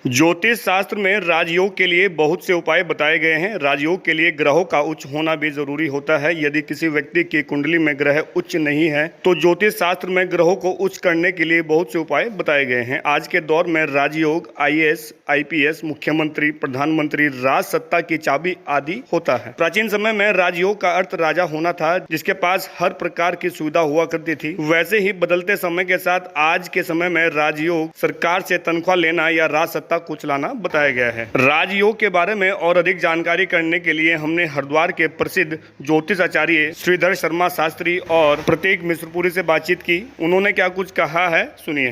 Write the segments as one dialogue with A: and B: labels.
A: ज्योतिष शास्त्र में राजयोग के लिए बहुत से उपाय बताए गए हैं। राजयोग के लिए ग्रहों का उच्च होना भी जरूरी होता है। यदि किसी व्यक्ति की कुंडली में ग्रह उच्च नहीं है तो ज्योतिष शास्त्र में ग्रहों को उच्च करने के लिए बहुत से उपाय बताए गए हैं। आज के दौर में राजयोग आईएएस, आईपीएस, मुख्यमंत्री, प्रधानमंत्री, राज सत्ता की चाबी आदि होता है। प्राचीन समय में राजयोग का अर्थ राजा होना था, जिसके पास हर प्रकार की सुविधा हुआ करती थी। वैसे ही बदलते समय के साथ आज के समय में राजयोग सरकार से तनख्वाह लेना या राज सत्ता कुछ लाना बताया गया है। राजयोग के बारे में और अधिक जानकारी करने के लिए हमने हरिद्वार के प्रसिद्ध ज्योतिष आचार्य श्रीधर शर्मा शास्त्री और प्रतीक मिश्रपुरी से बातचीत की। उन्होंने क्या कुछ कहा है, सुनिए।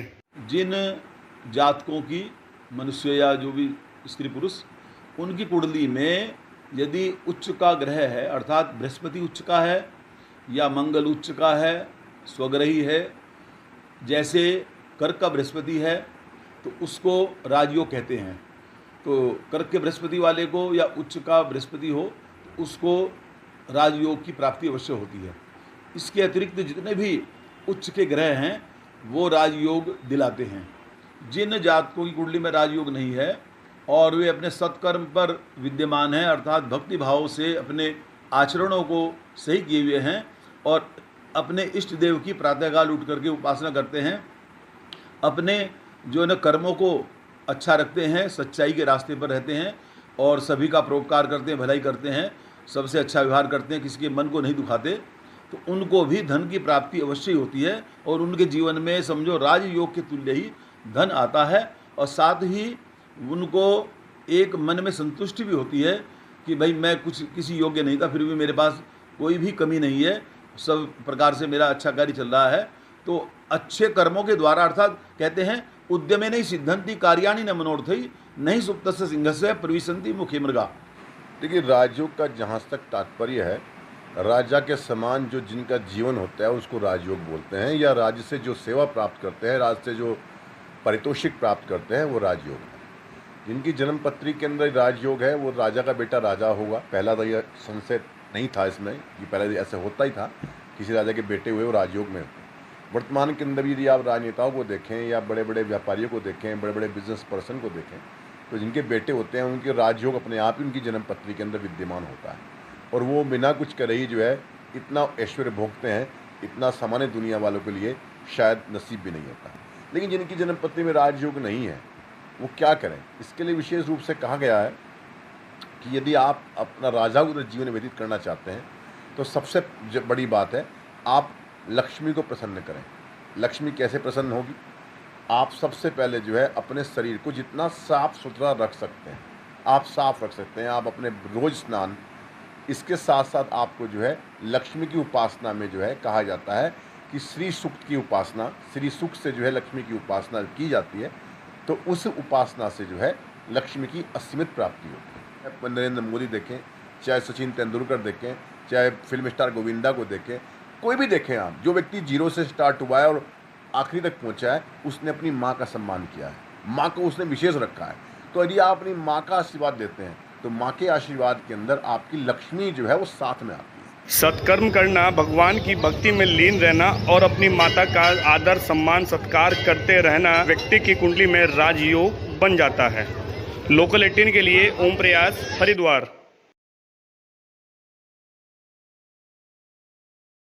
B: जिन जातकों की मनुष्य या जो भी स्त्री पुरुष उनकी कुंडली में यदि उच्च का ग्रह है, अर्थात बृहस्पति उच्च का है या मंगल उच्च का है, स्वग्रही है, जैसे कर्क का बृहस्पति है तो उसको राजयोग कहते हैं। तो कर्क के बृहस्पति वाले को या उच्च का बृहस्पति हो तो उसको राजयोग की प्राप्ति अवश्य होती है। इसके अतिरिक्त जितने भी उच्च के ग्रह हैं वो राजयोग दिलाते हैं। जिन जातकों की कुंडली में राजयोग नहीं है और वे अपने सत्कर्म पर विद्यमान हैं, अर्थात भक्ति भाव से अपने आचरणों को सही किए हुए हैं और अपने इष्ट देव की प्रातःकाल उठ करके उपासना करते हैं, अपने जो न कर्मों को अच्छा रखते हैं, सच्चाई के रास्ते पर रहते हैं और सभी का परोपकार करते हैं, भलाई करते हैं, सबसे अच्छा व्यवहार करते हैं, किसी के मन को नहीं दुखाते, तो उनको भी धन की प्राप्ति अवश्य होती है और उनके जीवन में समझो राजयोग के तुल्य ही धन आता है। और साथ ही उनको एक मन में संतुष्टि भी होती है कि भाई मैं कुछ किसी योग्य नहीं था, फिर भी मेरे पास कोई भी कमी नहीं है, सब प्रकार से मेरा अच्छा कार्य चल रहा है। तो अच्छे कर्मों के द्वारा, अर्थात कहते हैं उद्यमे नहीं सिद्धंती कार्याणि न मनोर्थई नहीं सुप्तस्य सिंहस्य प्रविशन्ति मुखे मृगा।
C: देखिए, राजयोग का जहाँ तक तात्पर्य है, राजा के समान जो जिनका जीवन होता है उसको राजयोग बोलते हैं, या राज्य से जो सेवा प्राप्त करते हैं, राज्य से जो पारितोषिक प्राप्त करते हैं वो राजयोग है। जिनकी जन्म पत्री के अंदर राजयोग है वो राजा का बेटा राजा होगा। पहला तो यह संशय नहीं था इसमें कि पहले ऐसे होता ही था, किसी राजा के बेटे हुए वो राजयोग में होते। वर्तमान के अंदर यदि आप राजनेताओं को देखें या बड़े बड़े व्यापारियों को देखें, बड़े बड़े बिजनेस पर्सन को देखें, तो जिनके बेटे होते हैं उनके राजयोग अपने आप ही उनकी जन्म पत्री के अंदर विद्यमान होता है और वो बिना कुछ करे ही जो है इतना ऐश्वर्य भोगते हैं, इतना सामान्य दुनिया वालों के लिए शायद नसीब भी नहीं होता। लेकिन जिनकी जन्म पत्री में राजयोग नहीं है वो क्या करें? इसके लिए विशेष रूप से कहा गया है कि यदि आप अपना राजाओं जीवन व्यतीत करना चाहते हैं तो सबसे बड़ी बात है आप लक्ष्मी को प्रसन्न करें। लक्ष्मी कैसे प्रसन्न होगी? आप सबसे पहले जो है अपने शरीर को जितना साफ सुथरा रख सकते हैं आप साफ रख सकते हैं। आप अपने रोज स्नान, इसके साथ साथ आपको जो है लक्ष्मी की उपासना में जो है कहा जाता है कि श्री सूक्त की उपासना, श्री सूक्त से जो है लक्ष्मी की उपासना की जाती है, तो उस उपासना से जो है लक्ष्मी की असीमित प्राप्ति होती है। नरेंद्र मोदी देखें, चाहे सचिन तेंदुलकर देखें, चाहे फिल्म स्टार गोविंदा को देखें, कोई भी देखें आप, जो व्यक्ति जीरो से स्टार्ट हुआ है और आखिरी तक पहुंचा है, उसने अपनी माँ का सम्मान किया है, माँ को उसने विशेष रखा है। तो यदि आप अपनी माँ का आशीर्वाद देते हैं तो माँ के आशीर्वाद के अंदर आपकी लक्ष्मी जो है वो साथ में आती है।
A: सत्कर्म करना, भगवान की भक्ति में लीन रहना और अपनी माता का आदर, सम्मान, सत्कार करते रहना व्यक्ति की कुंडली में राजयोग बन जाता है। लोकल 18 के लिए ओम प्रयास, हरिद्वार।